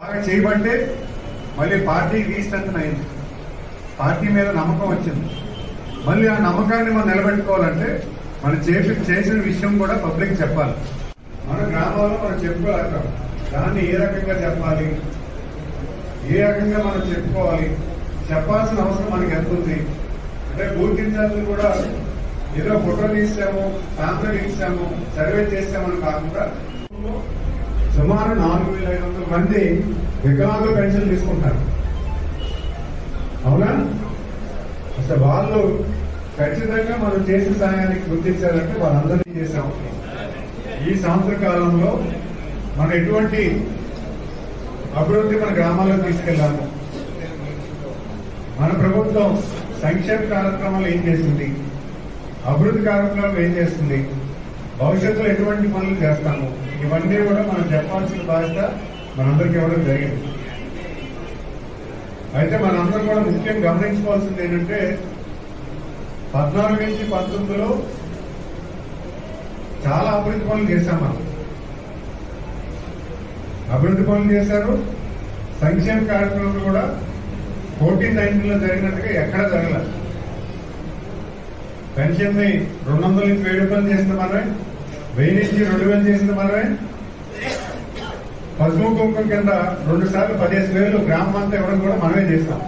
బాగా చేయబట్టే మళ్ళీ పార్టీ రీస్ట్రెంథన్ అయింది. పార్టీ మీద నమ్మకం వచ్చింది. మళ్ళీ ఆ నమ్మకాన్ని మనం నిలబెట్టుకోవాలంటే మనం చేసిన విషయం కూడా పబ్లిక్ చెప్పాలి. మన గ్రామాల్లో మనం చెప్పుకోలేక దాన్ని ఏ రకంగా చెప్పాలి, ఏ రకంగా మనం చెప్పుకోవాలి, చెప్పాల్సిన అవసరం మనకి ఎంత ఉంది అంటే బూత్ ఇన్ఛార్జీలు కూడా ఏదో ఫోటో తీసాము, శాంపుల్ ఇచ్చాము, సర్వే చేసామని కాకుండా సుమారు 4,500 మంది వికలాంగుల పెన్షన్ తీసుకుంటారు. అవునా? అసలు వాళ్ళు ఖచ్చితంగా మనం చేసిన సహాయానికి గుర్తించాలంటే వాళ్ళందరినీ చేశాం. ఈ సంవత్సర కాలంలో మనం ఎటువంటి అభివృద్ధి మన గ్రామాల్లో తీసుకెళ్లాము, మన ప్రభుత్వం సంక్షేమ కార్యక్రమాలు ఏం చేసింది, అభివృద్ధి కార్యక్రమాలు ఏం చేస్తుంది, భవిష్యత్తులో ఎటువంటి పనులు చేస్తాము, ఇవన్నీ కూడా మనం చెప్పాల్సిన బాధ్యత మనందరికీ ఇవ్వడం జరిగింది. అయితే మనందరం కూడా ముఖ్యంగా గమనించుకోవాల్సింది ఏంటంటే 14 నుంచి 19లో చాలా అభివృద్ధి పనులు చేశాం. మనం అభివృద్ధి పనులు చేశారు. సంక్షేమ కార్యక్రమాలు కూడా 14-19లో జరిగినట్టుగా ఎక్కడా జరగలేదు. పెన్షన్ ని 200 నుంచి 1000 రూపాయలు చేసిన మనమే, 1000 నుంచి 2000 చేసిన మనమే, పసుపు కుంకుమ కింద 2 సార్లు 15,000 గ్రామం అంతా ఇవ్వడం కూడా మనమే చేస్తాం.